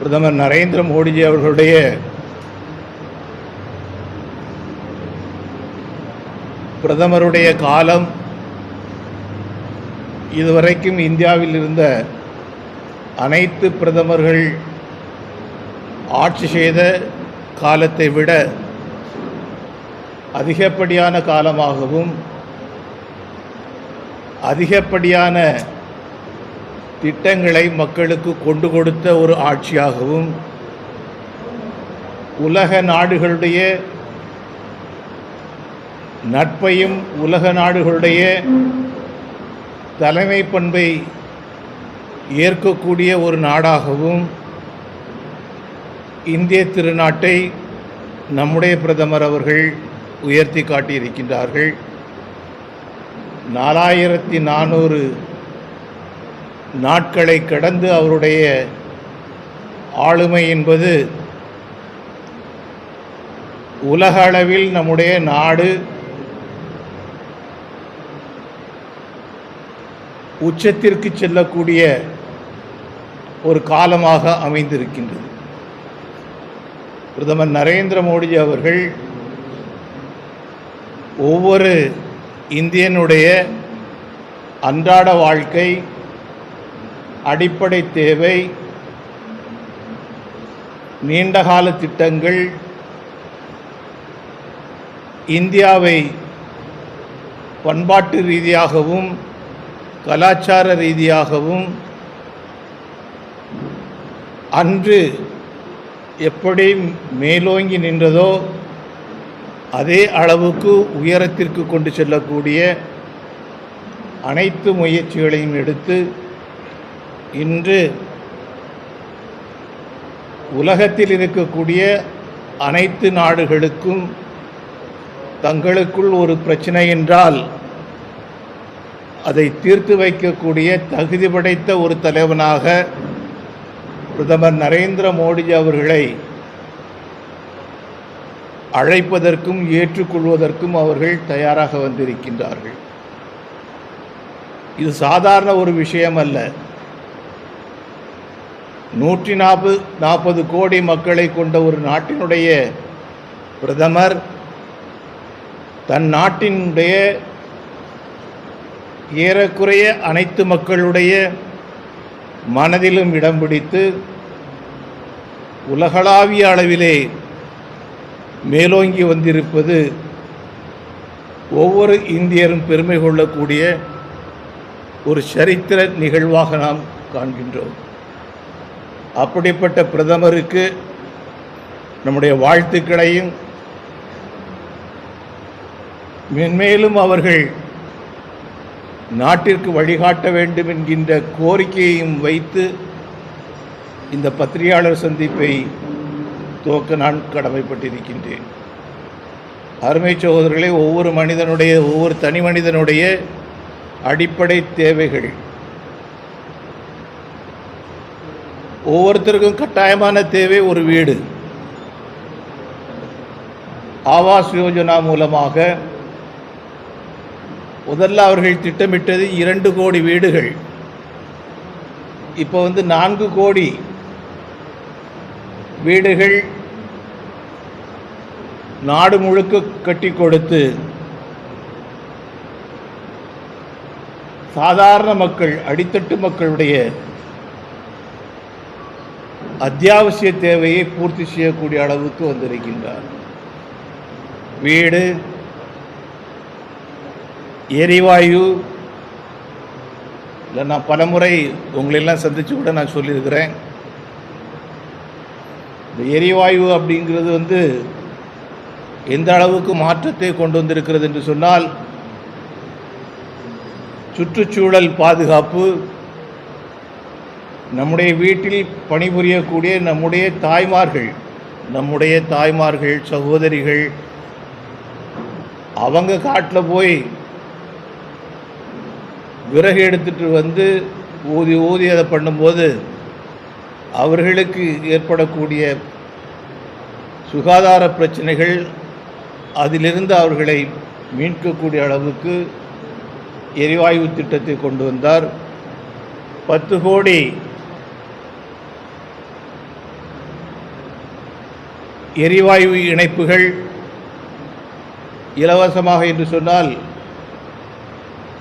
பிரதமர் நரேந்திர மோடிஜி அவர்களுடைய பிரதமருடைய காலம் இதுவரைக்கும் இந்தியாவில் இருந்த அனைத்து பிரதமர்கள் ஆட்சி செய்த காலத்தை விட அதிகப்படியான காலமாகவும் அதிகப்படியான திட்டங்களை மக்களுக்கு கொண்டு கொடுத்த ஒரு ஆட்சியாகவும் உலக நாடுகளுடைய நட்பையும் உலக நாடுகளுடைய தலைமை பண்பை ஏற்கக்கூடிய ஒரு நாடாகவும் இந்திய திருநாட்டை நம்முடைய பிரதமர் அவர்கள் உயர்த்தி காட்டியிருக்கின்றார்கள். 4400 நாட்களை கடந்து அவருடைய ஆளுமை என்பது உலக அளவில் நம்முடைய நாடு உச்சத்திற்கு செல்லக்கூடிய ஒரு காலமாக அமைந்திருக்கின்றது. பிரதமர் நரேந்திர மோடிஜி அவர்கள் ஒவ்வொரு இந்தியனுடைய அன்றாட வாழ்க்கை, அடிப்படை தேவை, நீண்டகால திட்டங்கள், இந்தியாவை பண்பாட்டு ரீதியாகவும் கலாச்சார ரீதியாகவும் அன்று எப்படி மேலோங்கி நின்றதோ அதே அளவுக்கு உயரத்திற்கு கொண்டு செல்லக்கூடிய அனைத்து முயற்சிகளையும் எடுத்து இன்று உலகத்தில் இருக்கக்கூடிய அனைத்து நாடுகளுக்கும் தங்களுக்குள் ஒரு பிரச்சனை என்றால் அதை தீர்த்து வைக்கக்கூடிய தகுதி படைத்த ஒரு தலைவனாக பிரதமர் நரேந்திர மோடிஜி அவர்களை அழைப்பதற்கும் ஏற்றுக்கொள்வதற்கும் அவர்கள் தயாராக வந்திருக்கின்றார்கள். இது சாதாரண ஒரு விஷயம் அல்ல. 140 கோடி மக்களை கொண்ட ஒரு நாட்டினுடைய பிரதமர் தன் நாட்டினுடைய ஏறக்குறைய அனைத்து மக்களுடைய மனதிலும் இடம் பிடித்து உலகளாவிய அளவிலே மேலோங்கி வந்திருப்பது ஒவ்வொரு இந்தியரும் பெருமை கொள்ளக்கூடிய ஒரு சரித்திர நிகழ்வாக நாம் காண்கின்றோம். அப்படிப்பட்ட பிரதமருக்கு நம்முடைய வாழ்த்துக்களையும், மென்மேலும் அவர்கள் நாட்டிற்கு வழிகாட்ட வேண்டும் என்கின்ற கோரிக்கையையும் வைத்து இந்த பத்திரிகையாளர் சந்திப்பை துவக்க நான் கடமைப்பட்டிருக்கின்றேன். அருமை சகோதரர்களே, ஒவ்வொரு தனி மனிதனுடைய அடிப்படை தேவைகள், ஒவ்வொருத்தருக்கும் கட்டாயமான தேவை ஒரு வீடு. ஆவாஸ் யோஜனா மூலமாக முதல்ல அவர்கள் திட்டமிட்டது 2 கோடி வீடுகள். இப்போ 4 கோடி வீடுகள் நாடு முழுக்க கட்டி கொடுத்து சாதாரண மக்கள், அடித்தட்டு மக்களுடைய அத்தியாவசிய தேவையை பூர்த்தி செய்யக்கூடிய அளவுக்கு வந்திருக்கின்றார். வீடு, எரிவாயு, இல்லை நான் பலமுறை உங்களெல்லாம் சந்தித்து கூட நான் சொல்லியிருக்கிறேன். இந்த எரிவாயு அப்படிங்கிறது எந்த அளவுக்கு மாற்றத்தை கொண்டு வந்திருக்கிறது என்று சொன்னால், சுற்றுச்சூழல் பாதுகாப்பு, நம்முடைய வீட்டில் பணிபுரியக்கூடிய நம்முடைய தாய்மார்கள், சகோதரிகள், அவங்க காட்டில் போய் விறகு எடுத்துகிட்டு ஊதி அதை பண்ணும்போது அவர்களுக்கு ஏற்படக்கூடிய சுகாதார பிரச்சனைகள், அதிலிருந்து அவர்களை மீட்கக்கூடிய அளவுக்கு எரிவாயு திட்டத்தை கொண்டு வந்தார். 10 கோடி எரிவாயு இணைப்புகள் இலவசமாக என்று சொன்னால்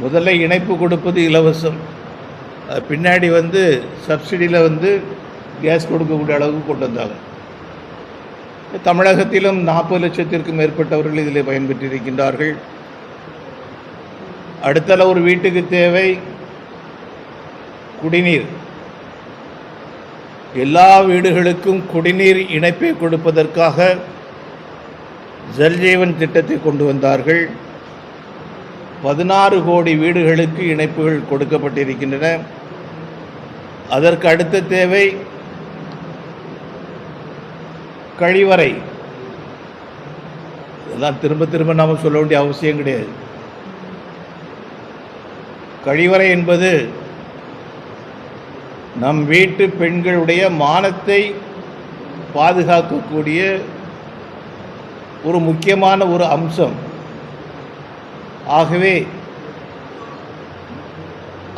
முதல்ல இணைப்பு கொடுப்பது இலவசம், பின்னாடி சப்சிடியில் கேஸ் கொடுக்கக்கூடிய அளவுக்கு கொண்டு வந்தாங்க. தமிழகத்திலும் 40 லட்சத்திற்கும் மேற்பட்டவர்கள் இதில் பயன்பெற்றிருக்கின்றார்கள். அடுத்தல ஒரு வீட்டுக்கு தேவை குடிநீர். எல்லா வீடுகளுக்கும் குடிநீர் இணைப்பை கொடுப்பதற்காக ஜல்ஜீவன் திட்டத்தை கொண்டு வந்தார்கள். 16 கோடி வீடுகளுக்கு இணைப்புகள் கொடுக்கப்பட்டிருக்கின்றன. அதற்கு அடுத்த தேவை கழிவறை. இதெல்லாம் திரும்ப திரும்ப நாம் சொல்ல வேண்டிய அவசியம் கிடையாது. கழிவறை என்பது நம் வீட்டு பெண்களுடைய மானத்தை பாதுகாக்கக்கூடிய ஒரு முக்கியமான ஒரு அம்சம். ஆகவே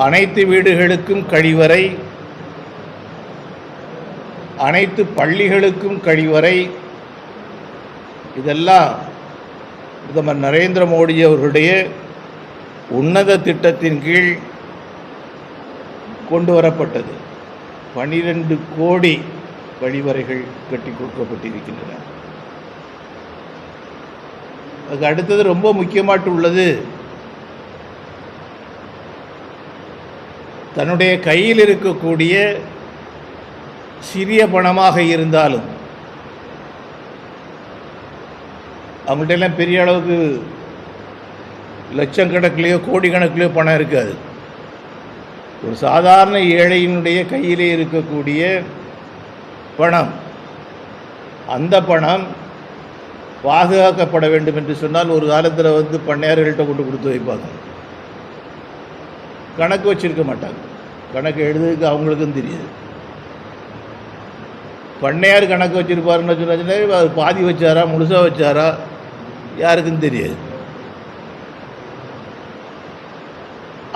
அனைத்து வீடுகளுக்கும் கழிவறை, அனைத்து பள்ளிகளுக்கும் கழிவறை, இதெல்லாம் பிரதமர் நரேந்திர மோடி அவர்களுடைய உன்னத திட்டத்தின் கீழ் கொண்டு வரப்பட்டது. 12 கோடி கழிவறைகள் கட்டி கொடுக்கப்பட்டிருக்கின்றன. அதுக்கு அடுத்தது ரொம்ப முக்கியமாட்டு உள்ளது, தன்னுடைய கையில் இருக்கக்கூடிய சிறிய பணமாக இருந்தாலும், அவங்கள்ட்ட எல்லாம் பெரிய அளவுக்கு லட்சக்கணக்கிலேயோ கோடிக்கணக்கிலேயோ பணம் இருக்காது. ஒரு சாதாரண ஏழையினுடைய கையிலே இருக்கக்கூடிய பணம், அந்த பணம் பாதுகாக்கப்பட வேண்டும் என்று சொன்னால் ஒரு காலத்தில் பண்ணையார்கள்ட்ட கொண்டு கொடுத்து வைப்பாங்க. கணக்கு வச்சிருக்க மாட்டாங்க. கணக்கு எழுதுறதுக்கு அவங்களுக்கும் தெரியாது. பண்ணையார் கணக்கு வச்சிருப்பாருன்னு சொன்னா அது பாதி வச்சாரா முழுசாக வச்சாரா யாருக்கும் தெரியாது.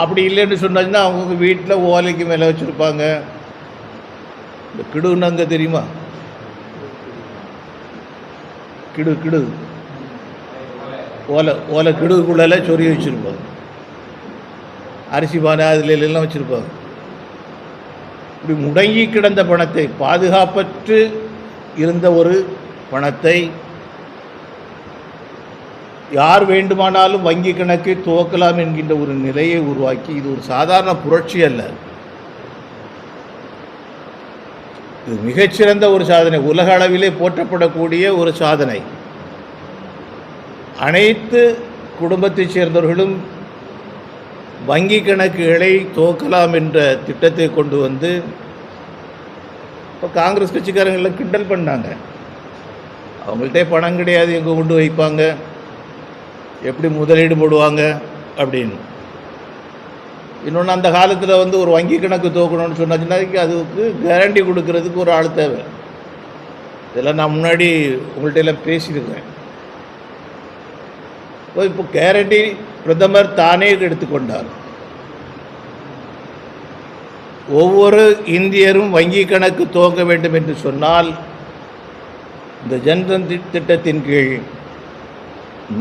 அப்படி இல்லைன்னு சொன்னாச்சுன்னா அவங்க வீட்டில் ஓலைக்கு மேலே வச்சுருப்பாங்க. இந்த கிடுன்னு தெரியுமா? கிடு ஓலை கிடுக்குள்ளே சொறி வச்சுருப்பாங்க. அரிசி பானை அதில் எல்லாம் வச்சுருப்பாங்க. இப்படி முடங்கி கிடந்த பணத்தை, பாதுகாப்பற்று இருந்த ஒரு பணத்தை யார் வேண்டுமானாலும் வங்கி கணக்கை துவக்கலாம் என்கின்ற ஒரு நிலையை உருவாக்கி, இது ஒரு சாதாரண புரட்சி அல்ல, இது மிகச்சிறந்த ஒரு சாதனை, உலக அளவிலே போற்றப்படக்கூடிய ஒரு சாதனை. அனைத்து குடும்பத்தைச் சேர்ந்தவர்களும் வங்கி கணக்குகளை துவக்கலாம் என்ற திட்டத்தை கொண்டு வந்து இப்போ காங்கிரஸ் கட்சிக்காரங்களாம் கிண்டல் பண்ணாங்க. அவங்கள்ட்டே பணம் கிடையாது, எங்கே கொண்டு வைப்பாங்க, எப்படி முதலீடு போடுவாங்க அப்படின்னு. இன்னொன்று, அந்த காலத்தில் ஒரு வங்கி கணக்கு துவக்கணும்னு சொன்னாச்சுன்னா அதுக்கு கேரண்டி கொடுக்கறதுக்கு ஒரு ஆள் தேவை. இதெல்லாம் நான் முன்னாடி உங்கள்கிட்ட எல்லாம் பேசியிருக்கேன். இப்போ கேரண்டி பிரதமர் தானே எடுத்துக்கொண்டார். ஒவ்வொரு இந்தியரும் வங்கி கணக்கு துவங்க வேண்டும் என்று சொன்னால் இந்த ஜன்தன் திட்டத்தின் கீழ்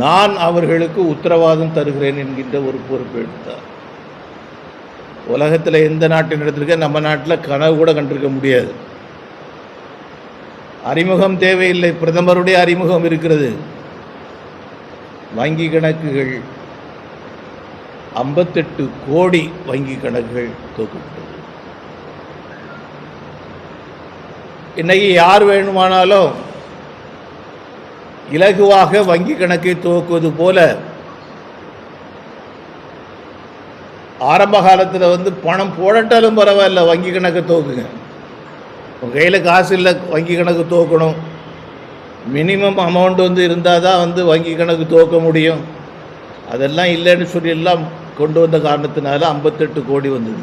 நான் அவர்களுக்கு உத்தரவாதம் தருகிறேன் என்கின்ற ஒரு பொறுப்பு எடுத்தார். உலகத்தில் எந்த நாட்டின் இடத்திற்கு நம்ம நாட்டில் கனவு கூட கண்டிருக்க முடியாது. அறிமுகம் தேவையில்லை, பிரதமருடைய அறிமுகம் இருக்கிறது. வங்கி கணக்குகள் 58 கோடி வங்கி கணக்குகள் துவக்கப்பட்டது. இன்னைக்கு யார் வேணுமானாலும் இலகுவாக வங்கி கணக்கை துவக்குவது போல ஆரம்ப காலத்தில் பணம் போடட்டாலும் பரவாயில்ல, வங்கி கணக்கை துவக்குங்க. உங்கள் கையில் காசு இல்லை, வங்கி கணக்கு துவக்கணும், மினிமம் அமௌண்ட் இருந்தால் தான் வங்கி கணக்கு துவக்க முடியும். அதெல்லாம் இல்லைன்னு சொல்லி எல்லாம் கொண்டு வந்த காரணத்தினால 58 கோடி வந்தது.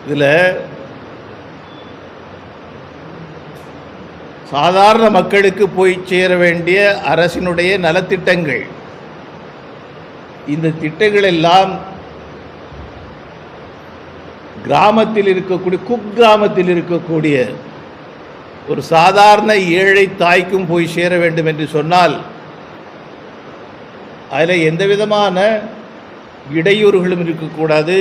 இதில் சாதாரண மக்களுக்கு போய் சேர வேண்டிய அரசினுடைய நலத்திட்டங்கள், இந்த திட்டங்கள் எல்லாம் கிராமத்தில் இருக்கக்கூடிய குக்கிராமத்தில் இருக்கக்கூடிய ஒரு சாதாரண ஏழை தாய்க்கும் போய் சேர வேண்டும் என்று சொன்னால் அதில் எந்த விதமான இடையூறுகளும் இருக்கக்கூடாது,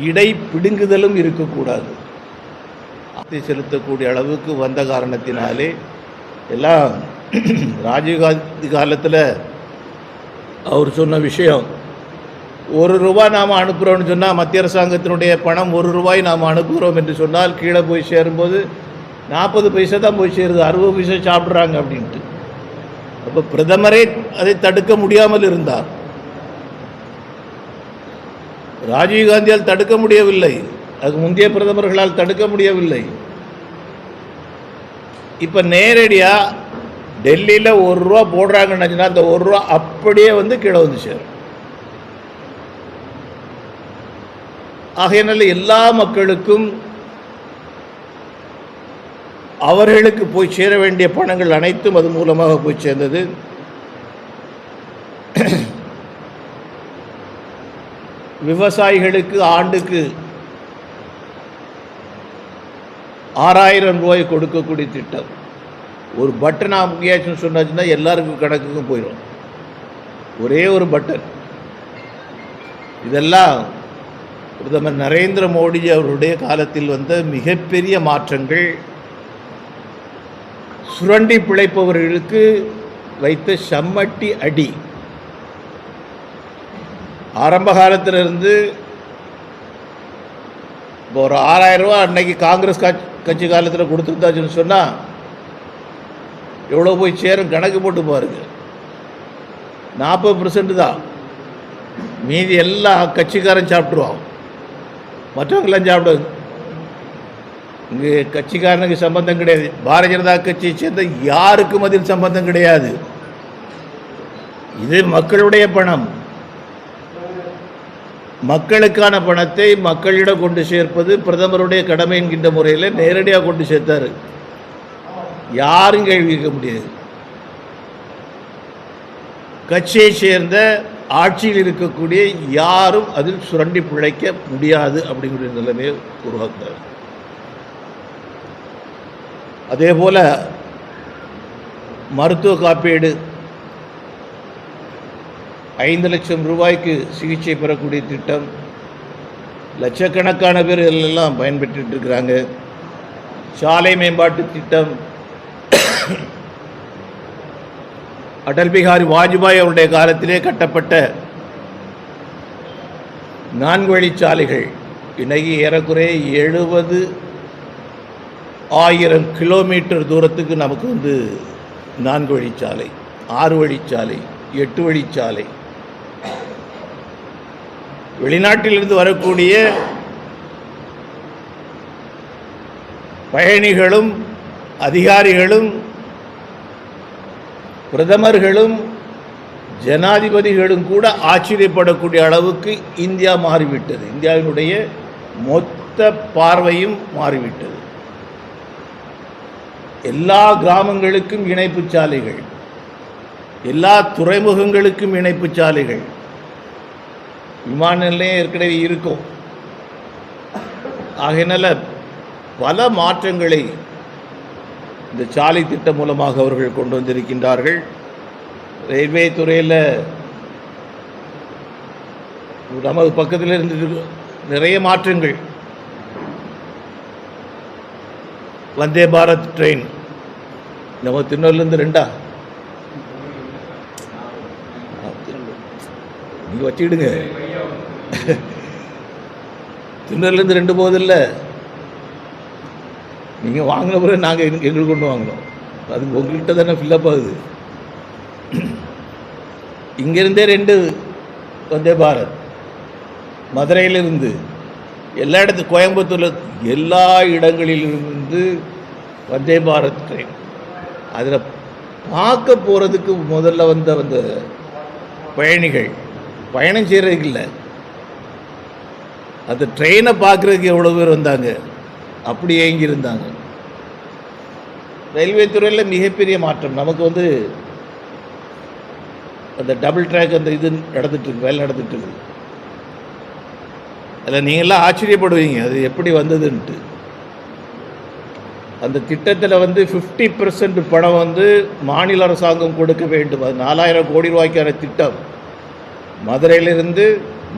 இடை பிடுங்குதலும் இருக்கக்கூடாது. அதை செலுத்தக்கூடிய அளவுக்கு வந்த காரணத்தினாலே எல்லாம் ராஜீவ்காந்தி காலத்தில் அவர் சொன்ன விஷயம், ₹1 நாம் அனுப்புகிறோம்னு சொன்னால், மத்திய அரசாங்கத்தினுடைய பணம் ₹1 நாம் அனுப்புகிறோம் என்று சொன்னால் கீழே போய் சேரும்போது 40 பைசா தான் போய் சேருது, 60 பைசா சாப்பிட்றாங்க அப்படின்ட்டு. அப்போ பிரதமரே அதை தடுக்க முடியாமல் இருந்தார். ராஜீவ்காந்தியால் தடுக்க முடியவில்லை, அதுக்கு முந்தைய பிரதமர்களால் தடுக்க முடியவில்லை. இப்போ நேரடியாக டெல்லியில் ₹1 போடுறாங்கன்னு சொன்னால் அந்த ₹1 அப்படியே கீழே வந்து சேரும். ஆகையினால எல்லா மக்களுக்கும் அவர்களுக்கு போய் சேர வேண்டிய பணங்கள் அனைத்தும் அது மூலமாக போய் சேர்ந்தது. விவசாயிகளுக்கு ஆண்டுக்கு ₹6000 கொடுக்கக்கூடிய திட்டம். ஒரு பட்டன் அமுக்கியாச்சுன்னு சொன்னாச்சுன்னா எல்லாருக்கும் கணக்குக்கும் போயிடும், ஒரே ஒரு பட்டன். இதெல்லாம் பிரதமர் நரேந்திர மோடி அவருடைய காலத்தில் வந்த மிகப்பெரிய மாற்றங்கள். சுரண்டி பிழைப்பவர்களுக்கு வைத்த சம்மட்டி அடி. ஆரம்ப காலத்திலிருந்து இப்போ ஒரு ₹6000 அன்னைக்கு காங்கிரஸ் கட்சி காலத்தில் கொடுத்துருந்தாச்சுன்னு சொன்னால் எவ்வளோ போய் சேரும் கணக்கு போட்டு பாருங்க. 40% தான், மீதி எல்லாம் கட்சிக்காரன் சாப்பிட்ருவான், மற்றவங்களாம் சாப்பிடுவாங்க. இங்கே கட்சிக்காரனுக்கு சம்பந்தம் கிடையாது. பாரதிய ஜனதா கட்சியை சேர்ந்த யாருக்கும் அதில் சம்பந்தம் கிடையாது. இது மக்களுடைய பணம். மக்களுக்கான பணத்தை மக்களிடம் கொண்டு சேர்ப்பது பிரதமருடைய கடமை என்கின்ற முறையில் நேரடியாக கொண்டு சேர்த்தார். யாரும் கேள்வி கேட்க முடியாது. கட்சியை சேர்ந்த ஆட்சியில் இருக்கக்கூடிய யாரும் அதில் சுரண்டி பிழைக்க முடியாது அப்படிங்கிற நிலைமையை உருவாக்குறார். அதே போல மருத்துவ காப்பீடு, ₹5 லட்சம் சிகிச்சை பெறக்கூடிய திட்டம், லட்சக்கணக்கான பேர் இதெல்லாம் பயன்பெற்று இருக்கிறாங்க. சாலை மேம்பாட்டு திட்டம், அடல் பிகாரி வாஜ்பாய் அவருடைய காலத்திலே கட்டப்பட்ட 4 வழிச்சாலைகள் இன்னைக்கு ஏறக்குறைய 70,000 கிலோமீட்டர் தூரத்துக்கு நமக்கு 4 வழிச்சாலை, 6 வழிச்சாலை, 8 வழிச்சாலை. வெளிநாட்டிலிருந்து வரக்கூடிய பயணிகளும் அதிகாரிகளும் பிரதமர்களும் ஜனாதிபதிகளும் கூட ஆச்சரியப்படக்கூடிய அளவுக்கு இந்தியா மாறிவிட்டது. இந்தியாவினுடைய மொத்த பார்வையும் மாறிவிட்டது. எல்லா கிராமங்களுக்கும் இணைப்பு சாலைகள், எல்லா துறைமுகங்களுக்கும் இணைப்பு சாலைகள், விமான நிலையம் ஏற்கனவே இருக்கும். ஆகையினால பல மாற்றங்களை இந்த சாலை திட்டம் மூலமாக அவர்கள் கொண்டு வந்திருக்கின்றார்கள். ரயில்வே துறையில் நமது பக்கத்தில் இருந்து நிறைய மாற்றங்கள். வந்தே பாரத் ட்ரெயின் நம்ம திருநெல்வேலிருந்து 2 நீங்கள் வச்சுக்கிடுங்க. திருநெல்வேலிருந்து 2 போதில்லை, நீங்கள் வாங்கின பிறகு நாங்கள் எங்களுக்கு கொண்டு வாங்கினோம். அது உங்கள்கிட்ட தானே ஃபில்லப் ஆகுது. இங்கேருந்தே 2 வந்தே பாரத், மதுரையிலிருந்து எல்லா கோயம்புத்தூரில் எல்லா இடங்களிலிருந்து வந்தே பாரத் ட்ரெயின். அதில் பார்க்க போகிறதுக்கு முதல்ல வந்த பயணிகள் பயணம் செய்கிறதுக்கு இல்லை, அந்த ட்ரெயினை பார்க்குறதுக்கு எவ்வளோ பேர் வந்தாங்க, அப்படி ஏங்கியிருந்தாங்க. ரயில்வே துறையில் மிகப்பெரிய மாற்றம். நமக்கு அந்த டபுள் ட்ராக் அந்த இது நடந்துட்டுருக்கு, வேலை நடந்துட்டுருக்கு. அதில் நீங்கள்லாம் ஆச்சரியப்படுவீங்க அது எப்படி வந்ததுன்ட்டு. அந்த திட்டத்தில் வந்து 50% பணம் வந்து மாநில அரசாங்கம் கொடுக்க வேண்டும். அது 4000 கோடி ரூபாய்க்கான திட்டம். மதுரையிலிருந்து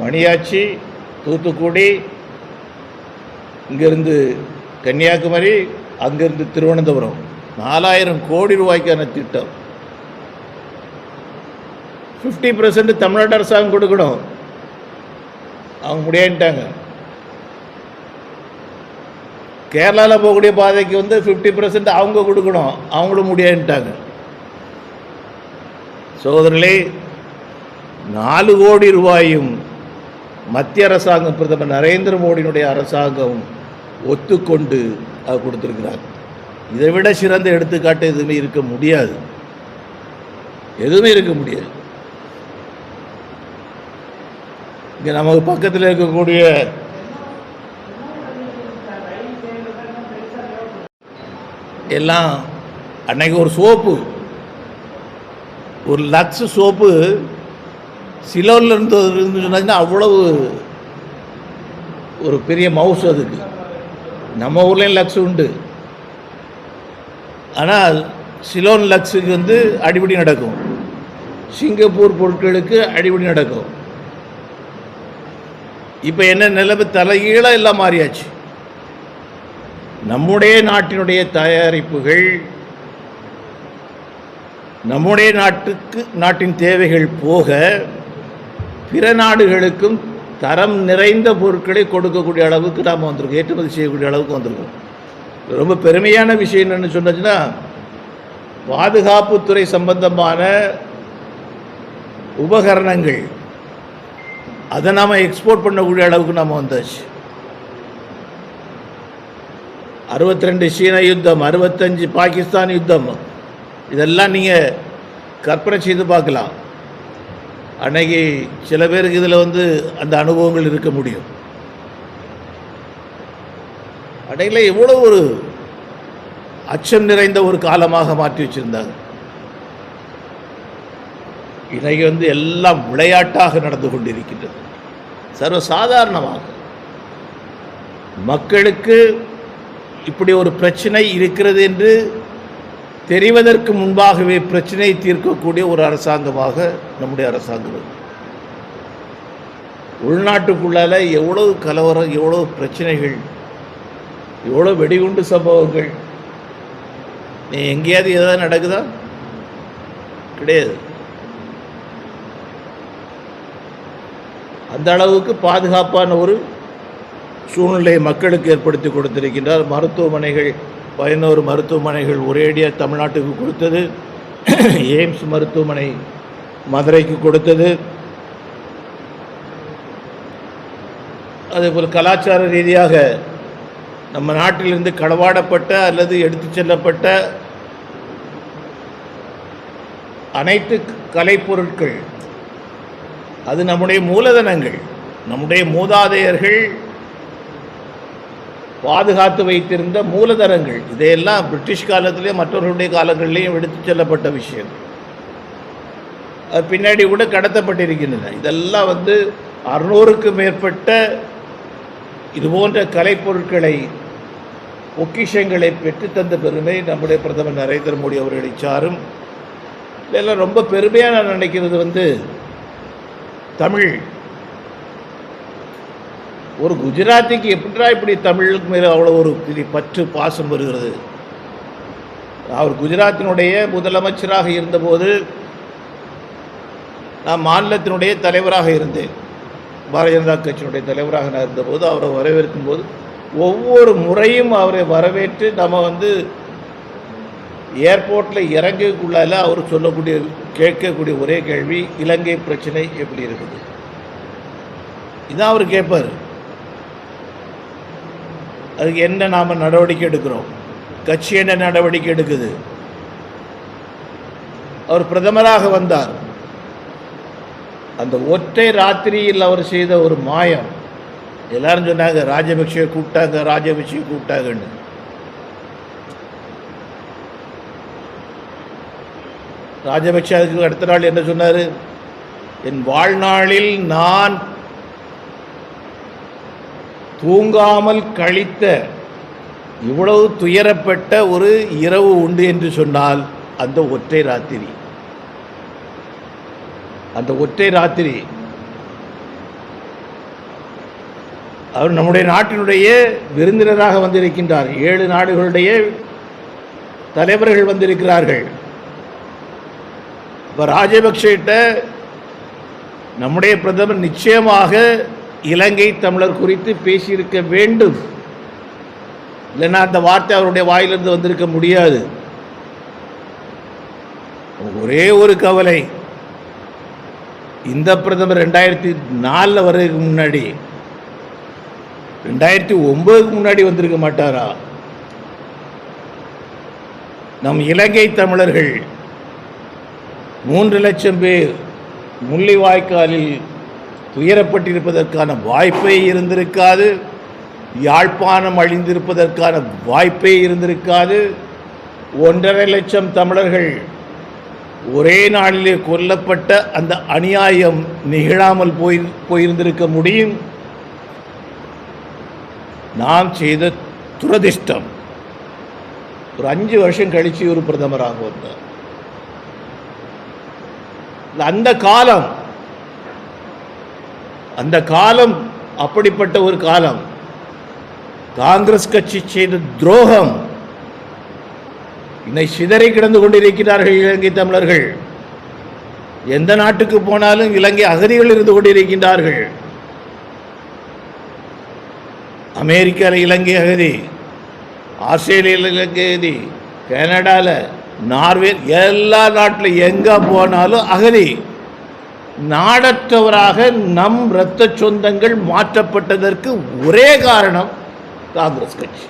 மணியாச்சி, தூத்துக்குடி, இங்கேருந்து கன்னியாகுமரி, அங்கேருந்து திருவனந்தபுரம் 4000 கோடி ரூபாய்க்கான திட்டம். 50% தமிழ்நாடு அரசாங்கம் கொடுக்கணும். அவங்க முடியாட்டாங்க. கேரளாவில் போகக்கூடிய பாதைக்கு வந்து 50% அவங்க கொடுக்கணும், அவங்களும் முடியாட்டாங்க. சகோதரர்களே, 4 கோடி ரூபாயும் மத்திய அரசாங்கம், பிரதமர் நரேந்திர மோடியினுடைய அரசாங்கம் ஒத்துக்கொண்டு அது கொடுத்துருக்கிறார். இதை விட சிறந்த எடுத்துக்காட்டு எதுவுமே இருக்க முடியாது, எதுவுமே இருக்க முடியாது. இங்கே நமக்கு பக்கத்தில் இருக்கக்கூடிய எல்லாம் அன்னைக்கு ஒரு சோப்பு, ஒரு லக்ஸ் சோப்பு சிலோனில் இருந்து சொன்னாங்கன்னா அவ்வளவு ஒரு பெரிய மவுஸ். அதுக்கு நம்ம ஊர்லேயும் லக்ஸ் உண்டு, ஆனால் சிலோன் லக்ஸுக்கு வந்து அடிப்படை நடக்கும், சிங்கப்பூர் பொருட்களுக்கு அடிப்படை நடக்கும். இப்போ என்ன நிலைமை, தலைகீழாக எல்லாம் மாறியாச்சு. நம்முடைய நாட்டினுடைய தயாரிப்புகள் நம்முடைய நாட்டின் தேவைகள் போக பிற நாடுகளுக்கும் தரம் நிறைந்த பொருட்களை கொடுக்கக்கூடிய அளவுக்கு நாம் வந்திருக்கோம், ஏற்றுமதி செய்யக்கூடிய அளவுக்கு வந்திருக்கோம். ரொம்ப பெருமையான விஷயம் என்னென்னு சொன்னதுன்னா, பாதுகாப்புத்துறை சம்பந்தமான உபகரணங்கள் அதை நாம் எக்ஸ்போர்ட் பண்ணக்கூடிய அளவுக்கு நாம் வந்தாச்சு. 62 சீன யுத்தம், 65 பாகிஸ்தான் யுத்தம், இதெல்லாம் நீங்கள் கற்பனை செய்து பார்க்கலாம். அன்னைக்கு சில பேருக்கு இதில் வந்து அந்த அனுபவங்கள் இருக்க முடியும். அன்னைக்கு எவ்வளோ ஒரு அச்சம் நிறைந்த ஒரு காலமாக மாற்றி வச்சுருந்தாங்க. இன்றைக்கு வந்து எல்லாம் விளையாட்டாக நடந்து கொண்டிருக்கின்றது. சர்வசாதாரணமாக மக்களுக்கு இப்படி ஒரு பிரச்சனை இருக்கிறது என்று தெரிவதற்கு முன்பாகவே பிரச்சனையை தீர்க்கக்கூடிய ஒரு அரசாங்கமாக நம்முடைய அரசாங்கம். உள்நாட்டுக்குள்ளால எவ்வளவு கலவரம், எவ்வளவு பிரச்சனைகள், எவ்வளோ வெடிகுண்டு சம்பவங்கள். நீ எங்கேயாவது ஏதாவது நடக்குதா? கிடையாது. அந்த அளவுக்கு பாதுகாப்பான ஒரு சூழ்நிலையை மக்களுக்கு ஏற்படுத்தி கொடுத்திருக்கின்றார். மருத்துவமனைகள், 11 மருத்துவமனைகள் ஒரேடியாக தமிழ்நாட்டுக்கு கொடுத்தது. எய்ம்ஸ் மருத்துவமனை மதுரைக்கு கொடுத்தது. அதேபோல் கலாச்சார ரீதியாக நம்ம நாட்டிலிருந்து களவாடப்பட்ட அல்லது எடுத்துச் செல்லப்பட்ட அனைத்து கலைப்பொருட்கள், அது நம்முடைய மூலதனங்கள், நம்முடைய மூதாதையர்கள் பாதுகாத்து வைத்திருந்த மூலதனங்கள். இதையெல்லாம் பிரிட்டிஷ் காலத்திலே மற்றவர்களுடைய காலங்களிலேயும் எடுத்துச் செல்லப்பட்ட விஷயம். அது பின்னாடி கூட கடத்தப்பட்டிருக்கின்றன. இதெல்லாம் வந்து 600க்கும் மேற்பட்ட இதுபோன்ற கலைப்பொருட்களை, பொக்கிஷங்களை பெற்றுத்தந்த பெருமை நம்முடைய பிரதமர் நரேந்திர மோடி அவர்களை சாரும். இதெல்லாம் ரொம்ப பெருமையாக நான் நினைக்கிறது வந்து, தமிழ் ஒரு குஜராத்திக்கு எப்படிரா இப்படி தமிழுக்கு மேலே அவ்வளோ ஒரு பற்று பாசம் வருகிறது. அவர் குஜராத்தினுடைய முதலமைச்சராக இருந்தபோது நான் மாநிலத்தினுடைய தலைவராக இருந்தேன். பாரதிய ஜனதா கட்சியினுடைய தலைவராக நான் இருந்தபோது அவரை வரவேற்கும் போது ஒவ்வொரு முறையும் அவரை வரவேற்று நம்ம வந்து ஏர்போர்ட்டில் இறங்கக்குள்ளால அவர் சொல்லக்கூடிய, கேட்கக்கூடிய ஒரே கேள்வி, இலங்கை பிரச்சனை எப்படி இருக்குது, இதான் அவர் கேட்பார். அதுக்கு என்ன நாம் நடவடிக்கை எடுக்கிறோம், கட்சி என்ன நடவடிக்கை எடுக்குது. அவர் பிரதமராக வந்தார். அந்த ஒற்றை ராத்திரியில் அவர் செய்த ஒரு மாயம், எல்லாரும் சொன்னாங்க ராஜபக்ஷவை கூப்பிட்டாங்க, ராஜபக்ஷவை கூப்பிட்டாங்கன்னு. ராஜபக்ஷவுக்கு அடுத்த நாள் என்ன சொன்னார், என் வாழ்நாளில் நான் தூங்காமல் கழித்த இவ்வளவு துயரப்பட்ட ஒரு இரவு உண்டு என்று சொன்னால் அந்த ஒற்றை ராத்திரி. அந்த ஒற்றை ராத்திரி அவர் நம்முடைய நாட்டினுடைய விருந்தினராக வந்திருக்கின்றார். 7 நாடுகளுடைய தலைவர்கள் வந்திருக்கிறார்கள். இப்போ ராஜபக்சேட்ட நம்முடைய பிரதமர் நிச்சயமாக இலங்கை தமிழர் குறித்து பேசியிருக்க வேண்டும். இல்லைன்னா அந்த வார்த்தை அவருடைய வாயிலிருந்து வந்திருக்க முடியாது. ஒரே ஒரு கவலை, இந்த பிரதமர் 2004 வரைக்கு முன்னாடி 2009க்கு முன்னாடி வந்திருக்க மாட்டாரா? நம் இலங்கை தமிழர்கள் 3 லட்சம் பேர் முள்ளிவாய்க்காலில் துயரப்பட்டிருப்பதற்கான வாய்ப்பே இருந்திருக்காது. யாழ்ப்பாணம் அழிந்திருப்பதற்கான வாய்ப்பே இருந்திருக்காது. 1.5 லட்சம் தமிழர்கள் ஒரே நாளிலே கொல்லப்பட்ட அந்த அநியாயம் நிகழாமல் போயிருந்திருக்க முடியும். நாம் செய்த துரதிர்ஷ்டம். ஒரு 5 வருஷம் கழிச்சு ஒரு பிரதமராக வந்தார். அந்த காலம் அப்படிப்பட்ட ஒரு காலம். காங்கிரஸ் கட்சி செய்த துரோகம். இன்னை சிதறி கிடந்து கொண்டிருக்கிறார்கள் இலங்கை தமிழர்கள். எந்த நாட்டுக்கு போனாலும் இலங்கை அகதிகள் இருந்து கொண்டிருக்கின்றார்கள். அமெரிக்காவில் இலங்கை அகதி, ஆஸ்திரேலியாவில் இலங்கை அகதி, கனடாவில், நார்வே, எல்லா நாட்டில் எங்கே போனாலும் அகதி. நாடற்றவராக நம் இரத்த சொந்தங்கள் மாற்றப்பட்டதற்கு ஒரே காரணம் காங்கிரஸ் கட்சி.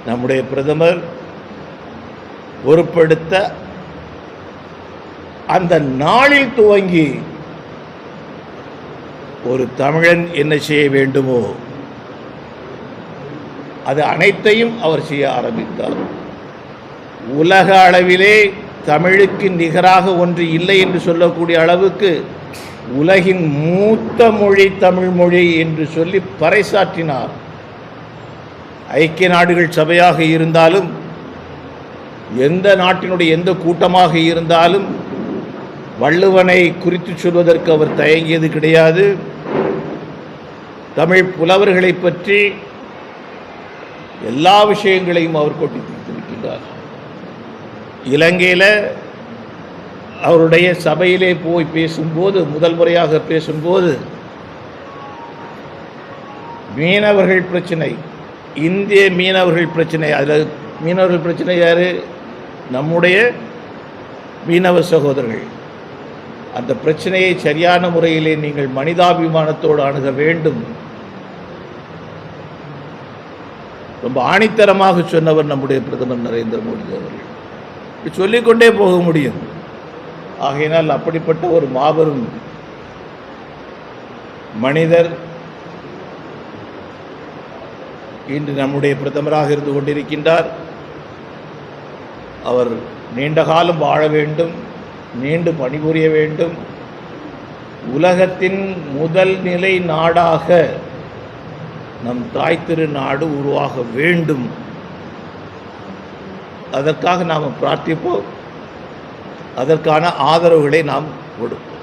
நம்முடைய பிரதமர் பொறுப்பெடுத்த அந்த நாளில் துவங்கி ஒரு தமிழன் என்ன செய்ய வேண்டுமோ அது அனைத்தையும் அவர் செய்ய ஆரம்பித்தார். உலக அளவிலே தமிழுக்கு நிகராக ஒன்று இல்லை என்று சொல்லக்கூடிய அளவுக்கு உலகின் மூத்த மொழி தமிழ் மொழி என்று சொல்லி பறைசாற்றினார். ஐக்கிய நாடுகள் சபையாக இருந்தாலும், எந்த நாட்டினுடைய எந்த கூட்டமாக இருந்தாலும் வள்ளுவனை குறித்து சொல்வதற்கு அவர் தயங்கியது கிடையாது. தமிழ் புலவர்களை பற்றி எல்லா விஷயங்களையும் அவர் கொட்டி தீர்த்திருக்கின்றார். இலங்கையில் அவருடைய சபையிலே போய் பேசும்போது, முதல் முறையாக பேசும்போது, மீனவர்கள் பிரச்சனை, இந்திய மீனவர்கள் பிரச்சனை, அதில் மீனவர்கள் பிரச்சனை யார்? நம்முடைய மீனவ சகோதரர்கள். அந்த பிரச்சனையை சரியான முறையிலே நீங்கள் மனிதாபிமானத்தோடு அணுக வேண்டும். ரொம்ப ஆணித்தரமாக சொன்னவர் நம்முடைய பிரதமர் நரேந்திர மோடி அவர்கள். சொல்லிக்கொண்டே போக முடியும். ஆகையினால் அப்படிப்பட்ட ஒரு மாபெரும் மனிதர் இன்று நம்முடைய பிரதமராக இருந்து கொண்டிருக்கின்றார். அவர் நீண்ட காலம் வாழ வேண்டும், நீண்டு பணிபுரிய வேண்டும். உலகத்தின் முதல் நிலை நாடாக நம் தாய் திரு நாடு உருவாக வேண்டும். அதற்காக நாம் பிரார்த்திப்போம். அதற்கான ஆதரவுகளை நாம் கொடுப்போம்.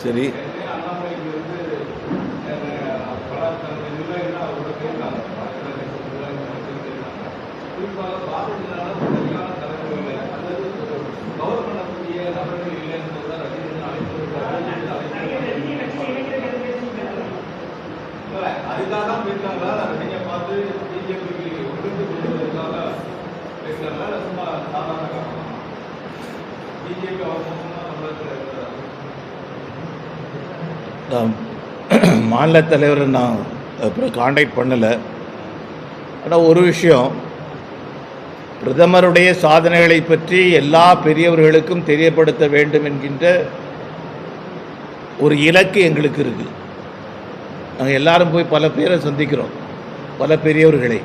சரி, மாநில தலைவரை நான் அப்புறம் காண்டாக்ட் பண்ணலை. ஆனால் ஒரு விஷயம், பிரதமருடைய சாதனைகளை பற்றி எல்லா பெரியவர்களுக்கும் தெரியப்படுத்த வேண்டும் என்கின்ற ஒரு இலக்கு எங்களுக்கு இருக்குது. நாங்கள் எல்லாரும் போய் பல பேரை சந்திக்கிறோம், பல பெரியவர்களை.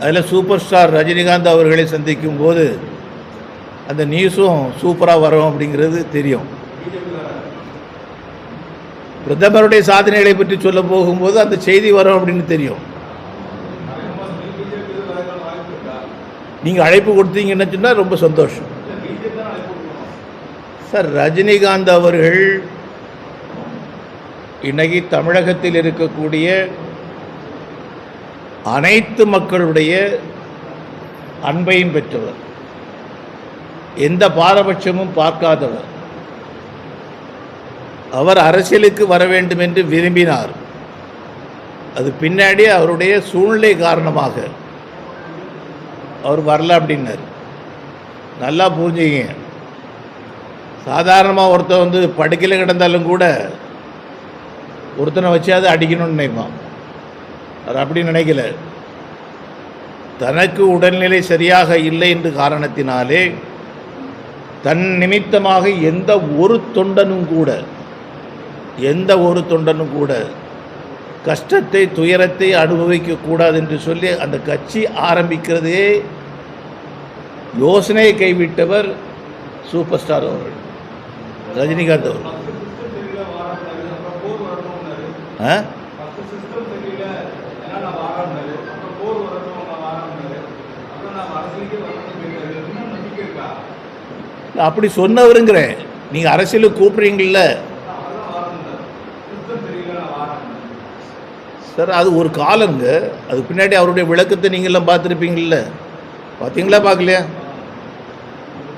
அதில் சூப்பர் ஸ்டார் ரஜினிகாந்த் அவர்களை சந்திக்கும் போது அந்த நியூஸும் சூப்பராக வரும் அப்படிங்கிறது தெரியும். பிரதமருடைய சாதனைகளை பற்றி சொல்ல போகும்போது அந்த செய்தி வரும் அப்படின்னு தெரியும். நீங்கள் அழைப்பு கொடுத்தீங்கன்னு சொன்னால் ரொம்ப சந்தோஷம் சார். ரஜினிகாந்த் அவர்கள் இன்னைக்கு தமிழகத்தில் இருக்கக்கூடிய அனைத்து மக்களுடைய அன்பையும் பெற்றவர், எந்த பாரபட்சமும் பார்க்காதவர். அவர் அரசியலுக்கு வர வேண்டும் என்று விரும்பினார். அது பின்னாடி அவருடைய சூழ்நிலை காரணமாக அவர் வரல அப்படின்னார். நல்லா புரிஞ்சுங்க. சாதாரணமாக ஒருத்தர் வந்து படுக்கையில் கிடந்தாலும் கூட ஒருத்தனை வச்சாது அடிக்கணும்னு நினைப்பான். அவர் அப்படி நினைக்கல. தனக்கு உடல்நிலை சரியாக இல்லை என்று காரணத்தினாலே தன் நிமித்தமாக எந்த ஒரு தொண்டனும் கூட கஷ்டத்தை துயரத்தை அனுபவிக்கக்கூடாது என்று சொல்லி அந்த கட்சி ஆரம்பிக்கிறதே யோசனையை கைவிட்டவர் சூப்பர் ஸ்டார் அவர்கள், ரஜினிகாந்த் அவர்கள். அப்படி சொன்னவருங்கிறேன். நீங்கள் அரசியலுக்கு கூப்பிட்றீங்கள சார், அது ஒரு காலங்க. அது பின்னாடி அவருடைய விளக்கத்தை நீங்கள்லாம் பார்த்துருப்பீங்கள. பார்த்தீங்களா? பார்க்கலையா?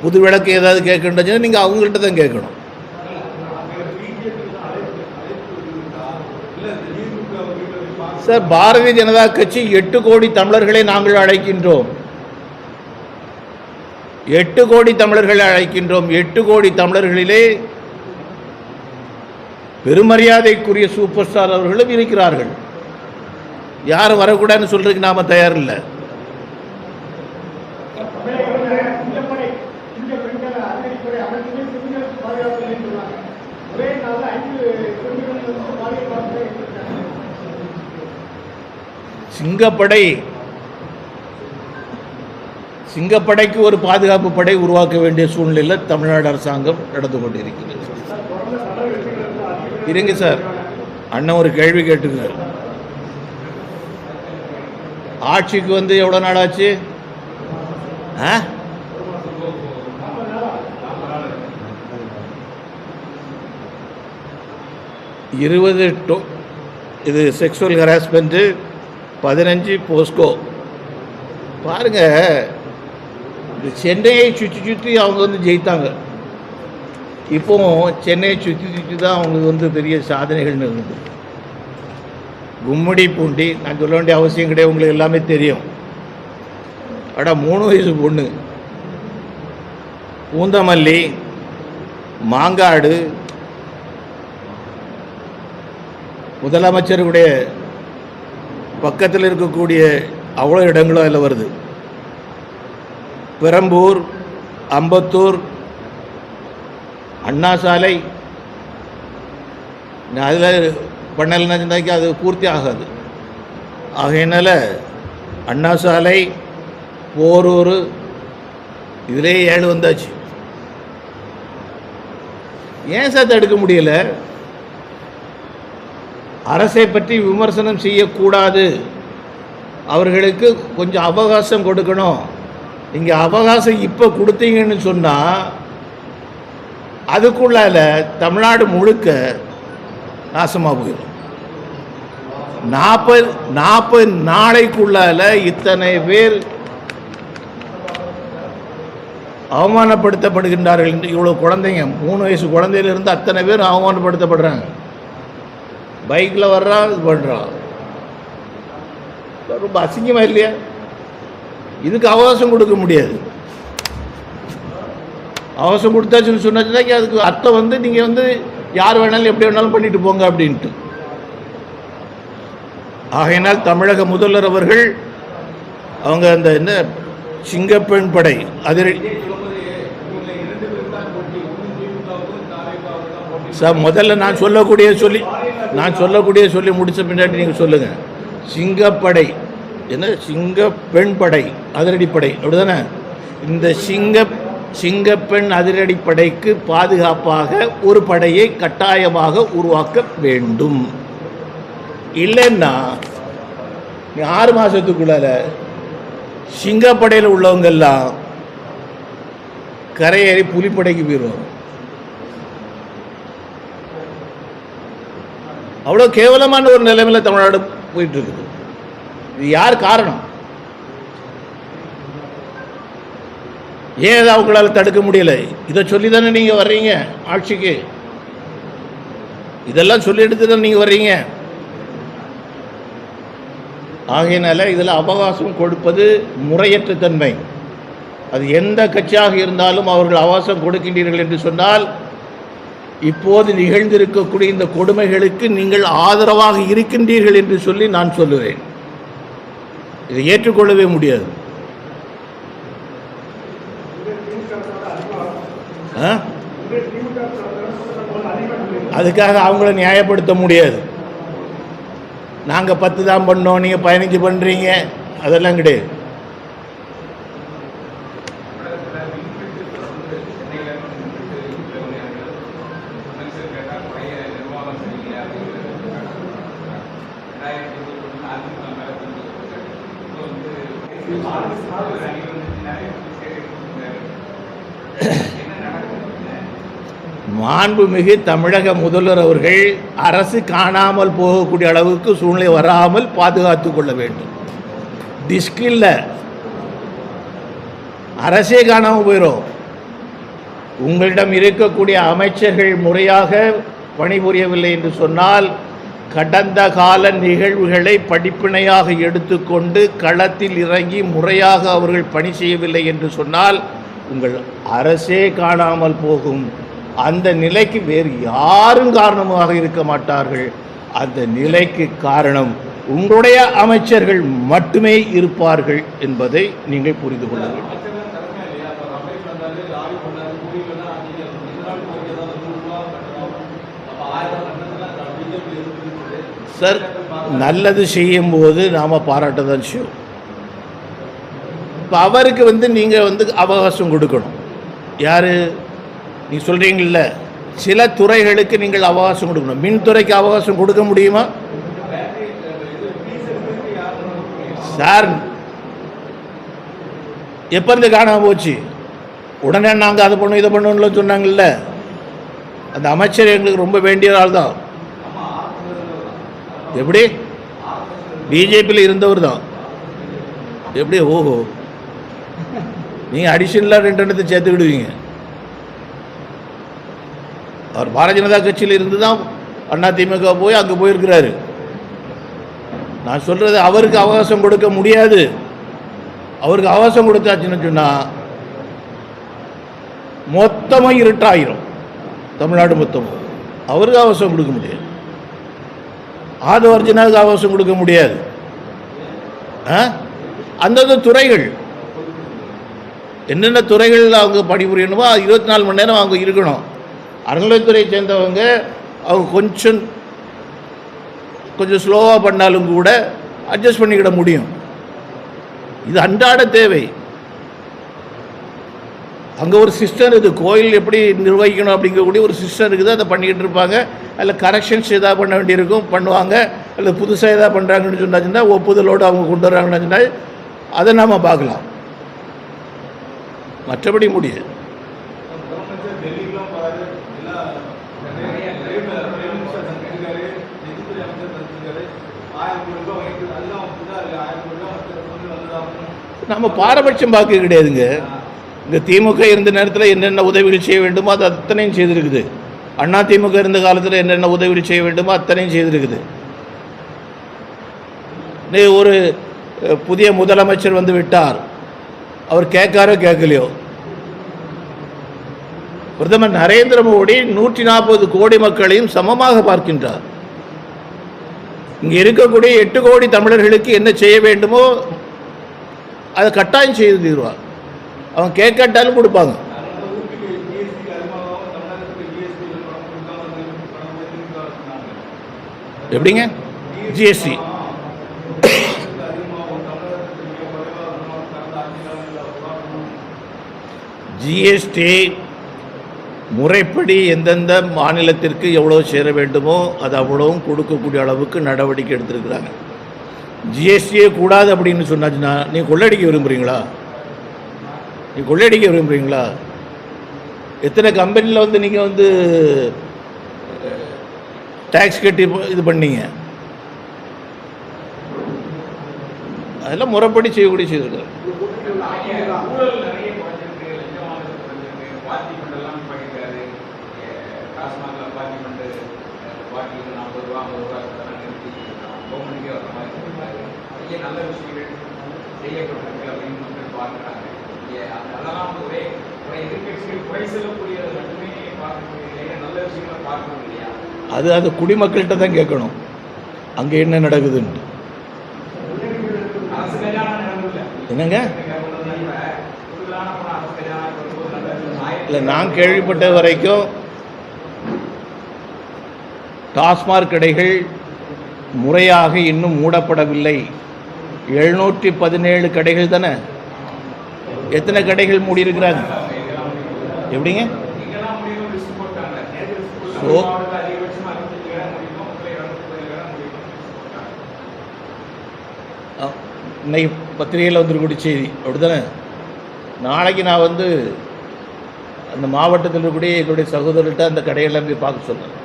புது விளக்கு ஏதாவது கேட்கணுன்னா நீங்கள் அவங்கள்ட்ட தான் கேட்கணும். சார், பாரதிய ஜனதா கட்சி 8 கோடி தமிழர்களை நாங்கள் அழைக்கின்றோம். 8 கோடி தமிழர்களை அழைக்கின்றோம். 8 கோடி தமிழர்களிலே பெருமரியாதைக்குரிய சூப்பர் ஸ்டார் அவர்களும் இருக்கிறார்கள். யாரும் வரக்கூடாதுன்னு சொல்றதுக்கு நாம தயார் இல்லை. சிங்கப்படைக்கு ஒரு பாதுகாப்பு படை உருவாக்க வேண்டிய சூழ்நிலையில் தமிழ்நாடு அரசாங்கம் நடந்து கொண்டிருக்கிறது. இருங்க சார், அண்ணன் ஒரு கேள்வி கேட்டுங்க. ஆட்சிக்கு வந்து எவ்வளோ நாள் ஆச்சு? 20 இது செக்ஷுவல் ஹராஸ்மெண்ட்டு, 15 போஸ்கோ. பாருங்க, இந்த சென்னையை சுற்றி அவங்க வந்து ஜெயித்தாங்க. இப்போவும் சென்னையை சுற்றி தான் அவங்களுக்கு வந்து பெரிய சாதனைகள் இருந்தது. கும்மிடி பூண்டி நான் சொல்ல வேண்டிய அவசியம் கிடையாது, உங்களுக்கு எல்லாமே தெரியும். 3 வயசு பொண்ணு, பூந்தமல்லி, மாங்காடு, முதலமைச்சருடைய பக்கத்தில் இருக்கக்கூடிய அவ்வளோ இடங்களும் அதில் வருது. பெரம்பூர், அம்பத்தூர், அண்ணா சாலை. அதில் பண்ணலைன்னா அது பூர்த்தி ஆகாது. ஆகையினால அண்ணா சாலை, போரூர், இதிலே 7 வந்தாச்சு. ஏன் சார் தடுக்க முடியல? அரசை பற்றி விமர்சனம் செய்யக்கூடாது, அவர்களுக்கு கொஞ்சம் அவகாசம் கொடுக்கணும். இங்கே அவகாசம் இப்போ கொடுத்தீங்கன்னு சொன்னால் அதுக்குள்ளால தமிழ்நாடு முழுக்க நாசமாக போயிடும். 40 நாளைக்குள்ளால இத்தனை பேர் அவமானப்படுத்தப்படுகின்றார்கள். இவ்வளோ குழந்தைங்க, 3 வயசு குழந்தையிலிருந்து அத்தனை பேர் அவமானப்படுத்தப்படுறாங்க. பைக்கில் வர்றா, இது பண்ணுறா, ரொம்ப அசிங்கமாக இல்லையா? இதுக்கு அவகாசம் கொடுக்க முடியாது. அவகாசம் கொடுத்தாச்சுன்னு சொன்னாச்சுன்னா அதுக்கு அர்த்தம் வந்து நீங்கள் வந்து யார் வேணாலும் எப்படி வேணாலும் பண்ணிட்டு போங்க அப்படின்ட்டு. ஆகையினால் தமிழக முதல்வர் அவர்கள் அவங்க அந்த என்ன சிங்கப்பெண் படை அதிரடி சார், முதல்ல நான் சொல்லக்கூடிய சொல்லி முடித்த பின்னாடி நீங்கள் சொல்லுங்கள். சிங்கப்படை என்ன சிங்கப்பெண் படை அதிரடிப்படை அப்படிதானே? இந்த சிங்கப்பெண் அதிரடிப்படைக்கு பாதுகாப்பாக ஒரு படையை கட்டாயமாக உருவாக்க வேண்டும். இல்லைன்னா 6 மாதத்துக்குள்ளால சிங்கப்படையில் உள்ளவங்கெல்லாம் கரையேறி புலிப்படைக்கு போயிடுவாங்க. அவ்வளோ கேவலமான ஒரு நிலைமையில் தமிழ்நாடு போயிட்டு இருக்குது. இது யார் காரணம்? ஏன் அவங்களால தடுக்க முடியல? இதை சொல்லி தானே நீங்கள் வர்றீங்க ஆட்சிக்கு. இதெல்லாம் சொல்லி எடுத்து தானே நீங்கள் வர்றீங்க. ஆகையினால இதில் அவகாசம் கொடுப்பது முறையற்ற தன்மை. அது எந்த கட்சியாக இருந்தாலும் அவர்கள் அவகாசம் கொடுக்கின்றீர்கள் என்று சொன்னால் இப்போது நிகழ்ந்திருக்கக்கூடிய இந்த கொடுமைகளுக்கு நீங்கள் ஆதரவாக இருக்கின்றீர்கள் என்று சொல்லி நான் சொல்லுவேன். இதை ஏற்றுக்கொள்ளவே முடியாது. அதுக்காக அவங்கள நியாயப்படுத்த முடியாது. நாங்கள் 10 தான் பண்ணோம், நீங்கள் 15 பண்ணுறீங்க, அதெல்லாம் கிடையாது. மாண்புமிகு தமிழக முதல்வர் அவர்கள் அரசு காணாமல் போகக்கூடிய அளவுக்கு சூழ்நிலை வராமல் பாதுகாத்து கொள்ள வேண்டும். டிஸ்கில் அரசே காணாமல் போயிடும். உங்களிடம் இருக்கக்கூடிய அமைச்சர்கள் முறையாக பணிபுரியவில்லை என்று சொன்னால், கடந்த கால நிகழ்வுகளை படிப்பினையாக எடுத்துக்கொண்டு களத்தில் இறங்கி முறையாக அவர்கள் பணி செய்யவில்லை என்று சொன்னால் உங்கள் அரசே காணாமல் போகும். அந்த நிலைக்கு வேறு யாரும் காரணமாக இருக்க மாட்டார்கள். அந்த நிலைக்கு காரணம் உங்களுடைய அமைச்சர்கள் மட்டுமே இருப்பார்கள் என்பதை நீங்கள் புரிந்து கொள்ள வேண்டும். சார், நல்லது செய்யும் போது நாம் பாராட்ட தான் செய்யும். இப்போ அவருக்கு நீங்கள் அவகாசம் கொடுக்கணும். யார் நீ சொல்கிறீங்கள, சில துறைகளுக்கு நீங்கள் அவகாசம் கொடுக்கணும். மின்துறைக்கு அவகாசம் கொடுக்க முடியுமா சார்? எப்போ இருந்து காணாமல் போச்சு? உடனே நாங்கள் அதை பண்ணோம் இதை பண்ணோம்னு சொன்னாங்கல்ல. அந்த அமைச்சர் எங்களுக்கு ரொம்ப வேண்டிய ஆள் தான். எப்படி? பிஜேபியில் இருந்தவர் தான். எப்படி? ஓஹோ, நீங்கள் அடிஷனலாக 2 எண்ணத்தை சேர்த்துக்கிடுவீங்க. அவர் பாரதிய ஜனதா கட்சியில் இருந்து தான் அதிமுக போய் அங்கே போயிருக்கிறாரு. நான் சொல்கிறது, அவருக்கு அவகாசம் கொடுக்க முடியாது. அவருக்கு அவகாசம் கொடுத்தாச்சுன்னு சொன்னால் மொத்தமாக இருட்டாயிரும், தமிழ்நாடு மொத்தமும். அவருக்கு அவகாசம் கொடுக்க முடியாது. ஆதவர்ஜனாவுக்கு அவகாசம் கொடுக்க முடியாது. அந்தந்த துறைகள் என்னென்ன துறைகளில் அவங்க பணிபுரியணுமோ 24 மணி நேரம் அவங்க இருக்கணும். அறநிலையத்துறையை சேர்ந்தவங்க அவங்க கொஞ்சம் ஸ்லோவாக பண்ணாலும் கூட அட்ஜஸ்ட் பண்ணிக்கிட முடியும். இது அன்றாட தேவை. அங்கே ஒரு சிஸ்டம் இருக்குது. கோயில் எப்படி நிர்வகிக்கணும் அப்படிங்கக்கூடிய ஒரு சிஸ்டம் இருக்குது. அதை பண்ணிக்கிட்டு இருப்பாங்க. அதில் கரெக்ஷன்ஸ் எதாவது பண்ண வேண்டியிருக்கும், பண்ணுவாங்க. அல்லது புதுசாக எதாவது பண்ணுறாங்கன்னு சொன்னாச்சுன்னா ஒப்புதலோடு அவங்க கொண்டு வர்றாங்கன்னு சொன்னால் அதை நாம் பார்க்கலாம். மற்றபடி முடியாது. நம்ம பாரபட்சம் பார்க்க கிடையாதுங்க. இந்த திமுக இருந்த நேரத்தில் என்னென்ன உதவிகள் செய்ய வேண்டுமோ அது அத்தனையும் செய்திருக்குது. அண்ணா திமுக இருந்த காலத்தில் என்னென்ன உதவிகள் செய்ய வேண்டுமோ அத்தனையும் செய்திருக்குது. ஒரு புதிய முதலமைச்சர் வந்து விட்டார், அவர் கேட்காரோ கேட்கலையோ, பிரதமர் நரேந்திர மோடி 140 கோடி மக்களையும் சமமாக பார்க்கின்றார். இங்கே இருக்கக்கூடிய 8 கோடி தமிழர்களுக்கு என்ன செய்ய வேண்டுமோ அதை கட்டாயம் செய்து தீர்வார். அவங்க கேட்காட்டாலும் கொடுப்பாங்க. எப்படிங்க? ஜிஎஸ்டி ஜிஎஸ்டி முறைப்படி எந்தெந்த மாநிலத்திற்கு எவ்வளோ சேர வேண்டுமோ அது அவ்வளவும் கொடுக்கக்கூடிய அளவுக்கு நடவடிக்கை எடுத்திருக்கிறாங்க. ஜிஎஸ்டியே கூடாது அப்படின்னு சொன்னாச்சுன்னா நீ கொள்ளடிக்க விரும்புகிறீங்களா? எத்தனை கம்பெனியில் வந்து நீங்கள் வந்து டேக்ஸ் கட்டி இது பண்ணீங்க? அதெல்லாம் முறைப்படி செய்யக்கூடிய செய்திருக்காரு. அது அந்த குடிமக்கள்கிட்ட தான் கேட்கணும் அங்கே என்ன நடக்குதுன்னு. என்னங்க இல்லை, நான் கேள்விப்பட்ட வரைக்கும் டாஸ்மாக் கடைகள் முறையாக இன்னும் மூடப்படவில்லை. 717 கடைகள் தானே. எத்தனை கடைகள் மூடி இருக்கிறாங்க? எப்படிங்க? இன்னைக்கு பத்திரிகையில் வந்துருக்கூடிய செய்தி அப்படி தானே. நாளைக்கு நான் வந்து அந்த மாவட்டத்தில் இருக்கக்கூடிய எங்களுடைய சகோதரர்கிட்ட அந்த கடையெல்லாம் போய் பார்க்க சொன்னேன்.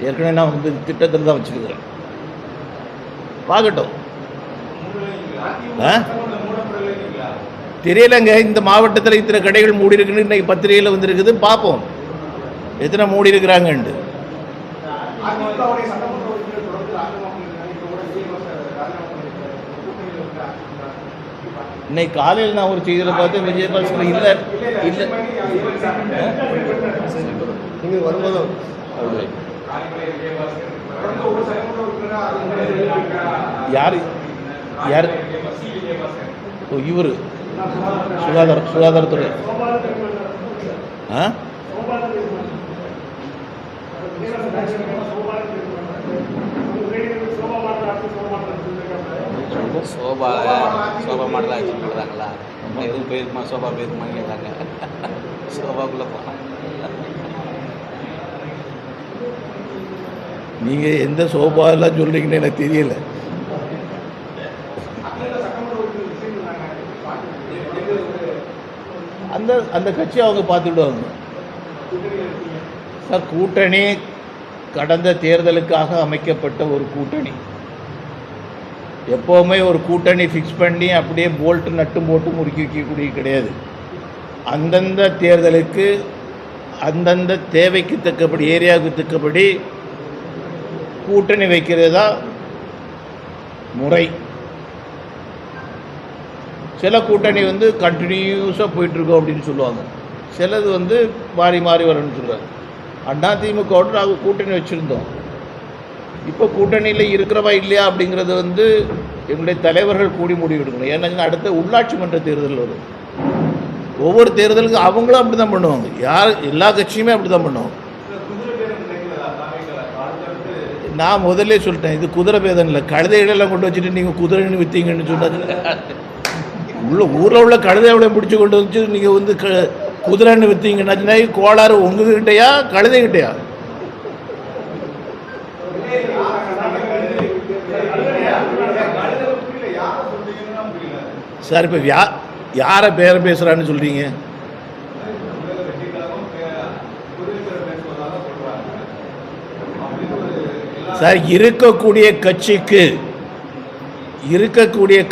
ஏற்கனவே நான் வந்து திட்டத்தில் தான் வச்சுருக்கிறேன், பார்க்கட்டும். தெரியலங்க, இந்த மாவட்டத்தில் இத்தனை கடைகள் மூடி இருக்குன்னு இன்னைக்கு பத்திரிகையில் வந்துருக்குது, பார்ப்போம் எத்தனை மூடி இருக்கிறாங்கன்ட்டு. இன்னைக்கு காலையில் நான் ஒரு செய்தியில் பார்த்தேன், விஜயபாஸ்கர் இல்லை இல்லை நீங்கள் வரும்போது யார் யார் இவர் சுகாதாரத்துறை சோபா மாடல் ஆக்ஷன் பண்ணுறாங்களா? எதுவும் போயிருக்குமா? சோபா போயிருக்குமான்னு கேட்டாங்க. சோபாக்குள்ளே போகிறாங்க. நீங்கள் எந்த சோபாலாம் சொல்கிறீங்கன்னு எனக்கு தெரியல. அந்த அந்த கட்சி அவங்க பார்த்துக்கிடுவாங்க சார். கூட்டணி கடந்த தேர்தலுக்காக அமைக்கப்பட்ட ஒரு கூட்டணி. எப்போவுமே ஒரு கூட்டணி ஃபிக்ஸ் பண்ணி அப்படியே போல்ட்டு நட்டும் போட்டு முறுக்கி வைக்கக்கூடிய கிடையாது. அந்தந்த தேர்தலுக்கு அந்தந்த தேவைக்கு தக்கபடி, ஏரியாவுக்கு தக்கபடி கூட்டணி வைக்கிறது தான் முறை. சில கூட்டணி வந்து கண்டினியூஸாக போயிட்டுருக்கோம் அப்படின்னு சொல்லுவாங்க. சிலது வந்து மாறி மாறி வரணும்னு சொல்கிறாங்க. அதிமுகவோடு நாங்கள் கூட்டணி வச்சுருந்தோம். இப்போ கூட்டணியில் இருக்கிறவா இல்லையா அப்படிங்கிறது வந்து எங்களுடைய தலைவர்கள் கூடி முடிவெடுக்கணும். ஏன்னா அடுத்த உள்ளாட்சி மன்ற தேர்தல் வரும். ஒவ்வொரு தேர்தலுக்கும் அவங்களும் அப்படி தான் பண்ணுவாங்க. எல்லா கட்சியுமே அப்படி தான் பண்ணுவாங்க. நான் முதல்ல சொல்லிட்டேன், இது குதிரை பேதம் இல்லை. கழுதைகளெல்லாம் கொண்டு வச்சுட்டு நீங்கள் குதிரைன்னு விற்றீங்கன்னு சொன்னாங்க. ஊரில் உள்ள கழுதைகளை பிடிச்சி கொண்டு வச்சு நீங்கள் வந்து குதிரைன்னு விற்றீங்கன்னா கோளாறு உங்ககிட்டயா கழுதைகிட்டையா? சார் இப்போ யாரை பேரை பேசுகிறான்னு சொல்கிறீங்க? சார், இருக்கக்கூடிய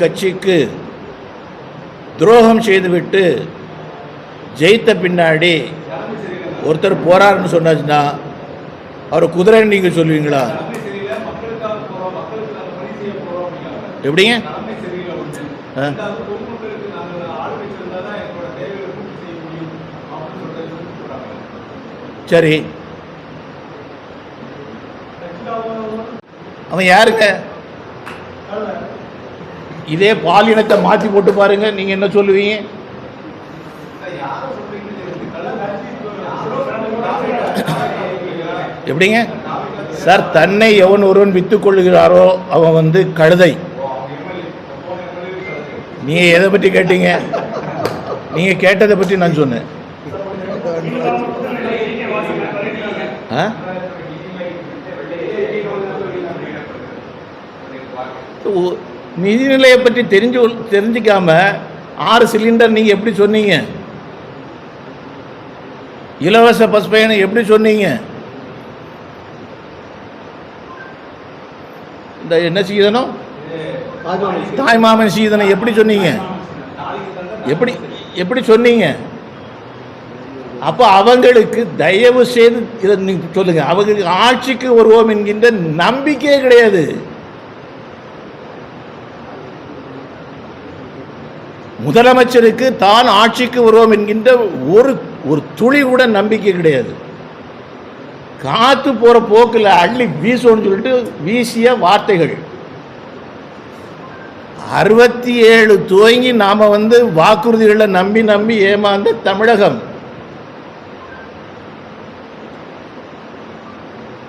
கட்சிக்கு துரோகம் செய்துவிட்டு ஜெயித்த பின்னாடி ஒருத்தர் போறாருன்னு சொன்னாச்சுன்னா அவர் குதிரைன்னு நீங்கள் சொல்லுவீங்களா? எப்படிங்க? சரி, அவன் யாருங்க? இதே பாலினத்தை மாற்றி போட்டு பாருங்க, நீங்க என்ன சொல்லுவீங்க? எப்படிங்க சார்? தன்னை எவன் ஒருவன் வித்துக் கொள்ளுகிறாரோ அவன் வந்து கழுதை. நீங்க எதை பற்றி கேட்டீங்க? நீங்க கேட்டதை பற்றி நான் சொன்னேன். ஆ? நிதிநிலையை பற்றி தெரிஞ்சிக்காம 6 சிலிண்டர் நீங்கள் எப்படி சொன்னீங்க? இலவச பஸ் பயணம் எப்படி சொன்னீங்க? இந்த என்ன சீதனம், தாய்மாமன் சீதனம் எப்படி சொன்னீங்க? எப்படி சொன்னீங்க? அப்போ அவங்களுக்கு தயவு செய்து இதை நீங்கள் சொல்லுங்க. அவங்களுக்கு ஆட்சிக்கு வருவோம் என்கின்ற நம்பிக்கையே கிடையாது. முதலமைச்சருக்கு தான் ஆட்சிக்கு வருவோம் என்கின்ற ஒரு துளி கூட நம்பிக்கை கிடையாது. காத்து போற போக்கில் அள்ளி வீசும்னு சொல்லிட்டு வீசிய வார்த்தைகள். 67 துவங்கி நாம வாக்குறுதிகளை நம்பி ஏமாந்த தமிழகம்.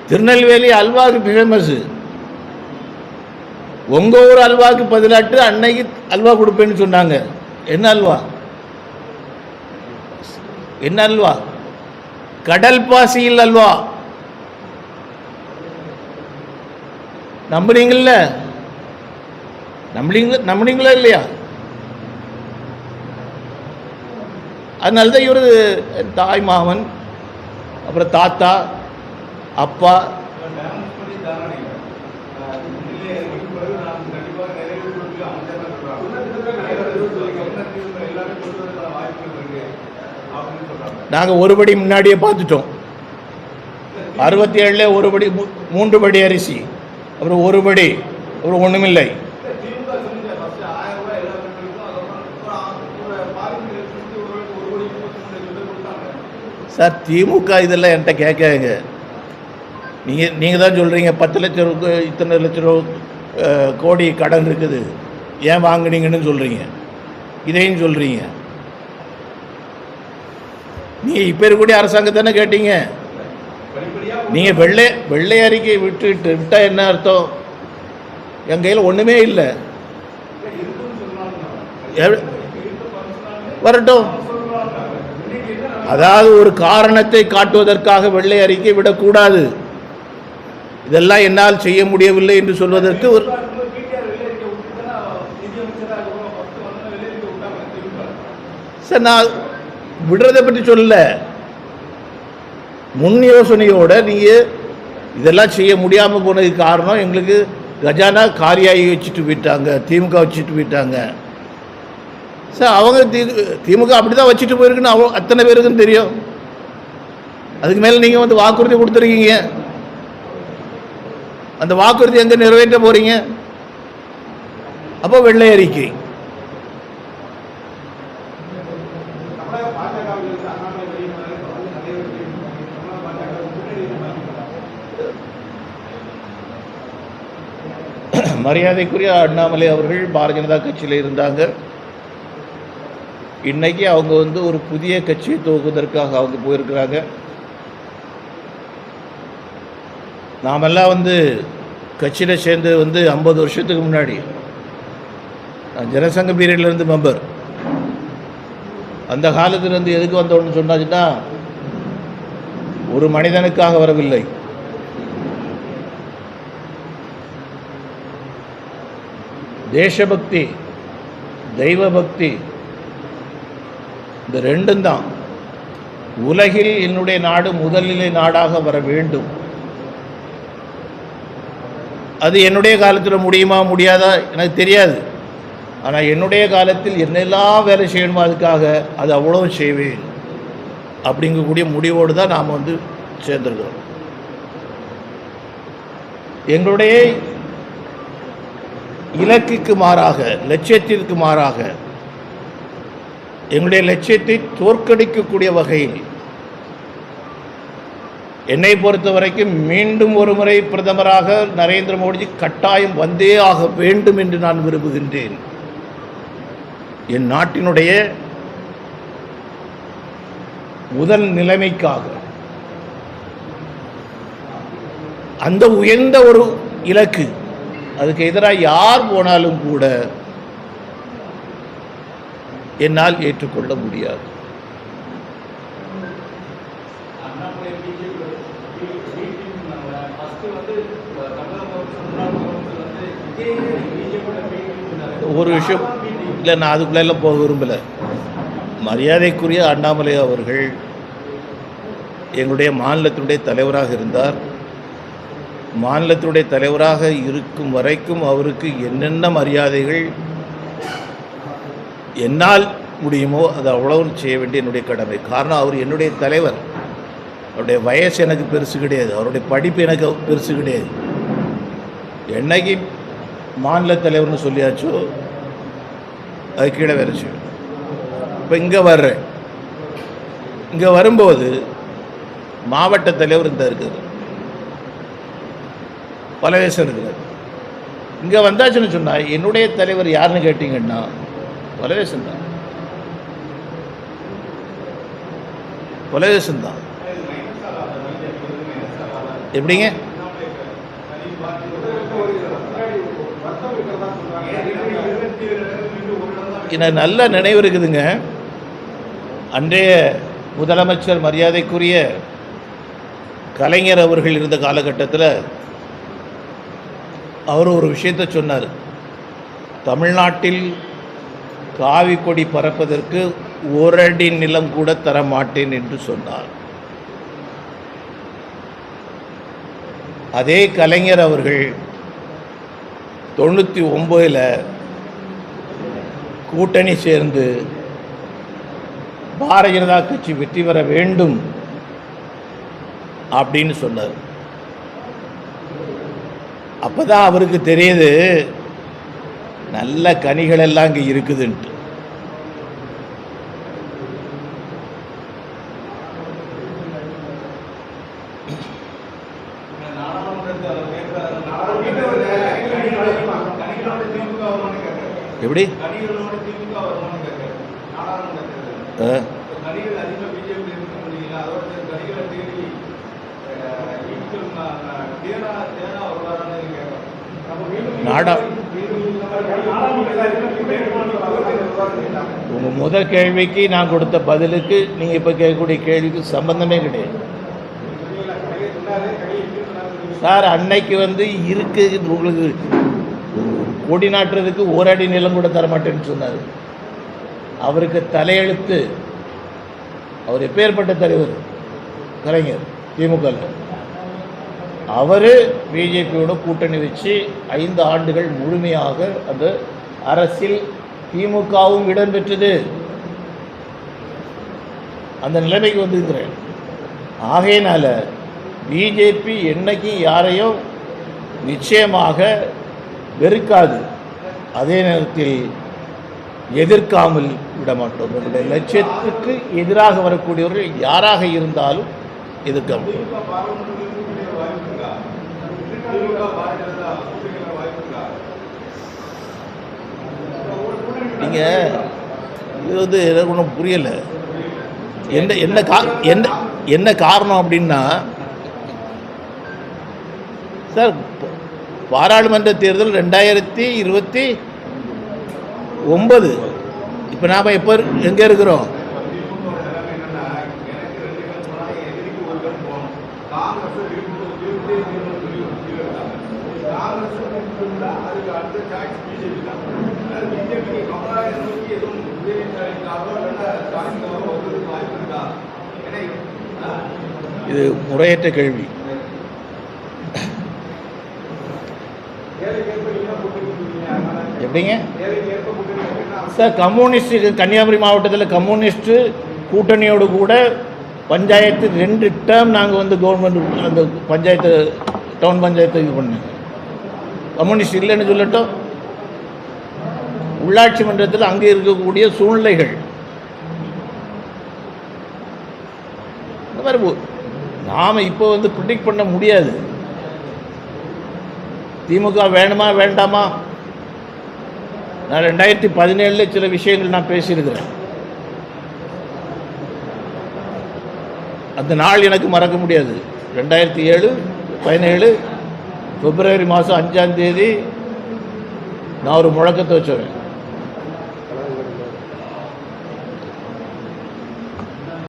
திருநெல்வேலி அல்வாக்கு ஃபேமஸ். உங்க ஊர் அல்வாக்கு பதிலாட்டு அன்னைக்கு அல்வா கொடுப்பேன்னு சொன்னாங்க. என்ன அல்வா? என்ன அல்வா? கடல் பாசியில் அல்வா. நம்புறீங்களா? நம்புறீங்களா இல்லையா? அதனால்தான் இவர் தாய் மாமன், அப்புறம் தாத்தா, அப்பா, நாங்கள் ஒருபடி முன்னாடியே பார்த்துட்டோம். 67 ஒருபடி, 3 படி அரிசி, அப்புறம் ஒருபடி, அப்புறம் ஒன்றுமில்லை. சார், திமுக இதெல்லாம் என்கிட்ட கேட்காதுங்க. நீங்கள் தான் சொல்கிறீங்க 10 லட்சம் ரூபா, இத்தனை லட்சம் ரூபா கோடி கடன் இருக்குது, ஏன் வாங்குனீங்கன்னு சொல்கிறீங்க, இதையும் சொல்கிறீங்க. நீங்கள் இப்போ இருக்கக்கூடிய அரசாங்கத்தானே கேட்டீங்க. நீங்கள் வெள்ளை அறிக்கை விட்டால் என்ன அர்த்தம்? என் கையில் ஒன்றுமே இல்லை. வரட்டும். அதாவது ஒரு காரணத்தை காட்டுவதற்காக வெள்ளை அறிக்கை விடக்கூடாது. இதெல்லாம் என்னால் செய்ய முடியவில்லை என்று சொல்வதற்கு ஒரு சார், நான் விடுறதை பற்றி சொல்லல. முன் யோசனையோட நீங்கள் இதெல்லாம் செய்ய முடியாமல் போனதுக்கு காரணம் எங்களுக்கு கஜானா காரியாகி வச்சுட்டு போயிட்டாங்க, திமுக வச்சுட்டு போயிட்டாங்க சார். அவங்க திமுக அப்படி தான் வச்சுட்டு போயிருக்குன்னு அத்தனை பேருக்குன்னு தெரியும். அதுக்கு மேலே நீங்கள் வாக்குறுதி கொடுத்துருக்கீங்க. அந்த வாக்குறுதி எங்கே நிறைவேற்ற போறீங்க? அப்போ வெள்ளை அறிக்கை. மரியாதைக்குரிய அண்ணாமலை அவர்கள் பாரதிய ஜனதா கட்சியில் இருந்தாங்க. இன்னைக்கு அவங்க ஒரு புதிய கட்சியை துவக்குவதற்காக அவங்க போயிருக்கிறாங்க. நாமெல்லாம் கட்சியில் சேர்ந்து 50 வருஷத்துக்கு முன்னாடி நான் ஜனசங்க பீரியட்லேருந்து மெம்பர். அந்த காலத்திலேருந்து எதுக்கு வந்தோன்னு சொன்னாச்சுன்னா, ஒரு மனிதனுக்காக வரவில்லை, தேசபக்தி, தெய்வ பக்தி, இந்த ரெண்டும் தான். உலகில் என்னுடைய நாடு முதல்நிலை நாடாக வர வேண்டும். அது என்னுடைய காலத்தில் முடியுமா முடியாதா எனக்கு தெரியாது. ஆனால் என்னுடைய காலத்தில் என்னெல்லாம் வேலை செய்யணுமோ அதுக்காக அது அவ்வளோ செய்வேன் அப்படிங்கக்கூடிய முடிவோடு தான் நாம் சேர்ந்துருக்கிறோம். எங்களுடைய இலக்குக்கு மாறாக, லட்சியத்திற்கு மாறாக, எங்களுடைய லட்சியத்தை தோற்கடிக்கக்கூடிய வகையில் என்னை பொறுத்த வரைக்கும் மீண்டும் ஒரு முறை பிரதமராக நரேந்திர மோடிஜி கட்டாயம் வந்தே ஆக வேண்டும் என்று நான் விரும்புகின்றேன். என் நாட்டினுடைய முதல் நிலைமைக்காக அந்த உயர்ந்த ஒரு இலக்கு, அதுக்கு எதிராக யார் போனாலும் கூட என்னால் ஏற்றுக்கொள்ள முடியாது. ஒரு விஷயம் இல்லை, நான் அதுக்குள்ளெல்லாம் போக விரும்பலை. மரியாதைக்குரிய அண்ணாமலை அவர்கள் எங்களுடைய மாநிலத்தினுடைய தலைவராக இருந்தார். மாநிலத்தினுடைய தலைவராக இருக்கும் வரைக்கும் அவருக்கு என்னென்ன மரியாதைகள் என்னால் முடியுமோ அது அவ்வளவு செய்ய வேண்டிய என்னுடைய கடமை. காரணம், அவர் என்னுடைய தலைவர். அவருடைய வயசு எனக்கு பெருசு கிடையாது, அவருடைய படிப்பு எனக்கு பெருசு கிடையாது. என்னைக்கு மாநில தலைவர்னு சொல்லியாச்சோ அது கீழே வேறு செய்யும். இப்போ இங்கே வர்றேன், இங்கே வரும்போது மாவட்ட தலைவர் இந்த இருக்குது, பலவேசம் இருக்கிறார். இங்கே வந்தாச்சுன்னு சொன்னால் என்னுடைய தலைவர் யாருன்னு கேட்டிங்கன்னா பலவேசன் தான். பலவேசன் தான். எப்படிங்க? எனக்கு நல்ல நினைவு இருக்குதுங்க. அன்றைய முதலமைச்சர் மரியாதைக்குரிய கலைஞர் அவர்கள் இருந்த காலகட்டத்தில் அவர் ஒரு விஷயத்தை சொன்னார். தமிழ்நாட்டில் காவி கொடி பறப்பதற்கு ஒரு அடி நிலம் கூட தர மாட்டேன் என்று சொன்னார். அதே கலைஞர் அவர்கள் 99 கூட்டணி சேர்ந்து பாரதிய ஜனதா கட்சி வெற்றி பெற வேண்டும் அப்படின்னு சொன்னார். அப்பதான் அவருக்கு தெரியுது நல்ல கனிகள் எல்லாம் இங்கே இருக்குதுன்ட்டு. எப்படி உங்கள் முதல் கேள்விக்கு நான் கொடுத்த பதிலுக்கு நீங்கள் இப்போ கேட்கக்கூடிய கேள்விக்கு சம்பந்தமே கிடையாது சார். அன்னைக்கு இருக்கு உங்களுக்கு கொடி நாட்டுறதுக்கு ஒரு அடி நிலம் கூட தரமாட்டேன்னு சொன்னார். அவருக்கு தலையெழுத்து. அவர் எப்பேற்பட்ட தலைவர் கலைஞர் திமுக. அவர் பிஜேபியோட கூட்டணி வச்சு 5 ஆண்டுகள் முழுமையாக அந்த அரசில் திமுகவும் இடம்பெற்றது. அந்த நிலைமைக்கு வந்திருக்கிறேன். ஆகையினால பிஜேபி என்னைக்கு யாரையும் நிச்சயமாக வெறுக்காது, அதே நேரத்தில் எதிர்க்காமல் விட மாட்டோம். நம்முடைய லட்சியத்துக்கு எதிராக வரக்கூடியவர்கள் யாராக இருந்தாலும் எதிர்க்க முடியும். நீங்கள் இது எனக்கு ஒன்றும் புரியலை. என்ன காரணம் அப்படின்னா சார், பாராளுமன்ற தேர்தல் 2029. இப்போ நாம் எப்போ எங்கே இருக்கிறோம்? இது முறையற்ற கேள்வி. எப்படிங்க சார்? கம்யூனிஸ்ட் கன்னியாகுமரி மாவட்டத்தில் கம்யூனிஸ்ட் கூட்டணியோடு கூட பஞ்சாயத்து 2 டேர்ம் நாங்கள் கவர்மெண்ட் அந்த பஞ்சாயத்து டவுன் பஞ்சாயத்து இது பண்ணோம். கம்யூனிஸ்ட் இல்லைன்னு சொல்லட்டும். உள்ளாட்சி மன்றத்தில் அங்கே இருக்கக்கூடிய சூழ்நிலைகள் இந்த மாதிரி நாம் இப்போ ப்ரிடிக்ட் பண்ண முடியாது. திமுக வேணுமா வேண்டாமா? நான் 2017 சில விஷயங்கள் நான் பேசியிருக்கிறேன். அந்த நாள் எனக்கு மறக்க முடியாது. 2017 பிப்ரவரி மாதம் 5ஆம் தேதி நான் ஒரு முழக்கத்தை வச்சுருவேன்.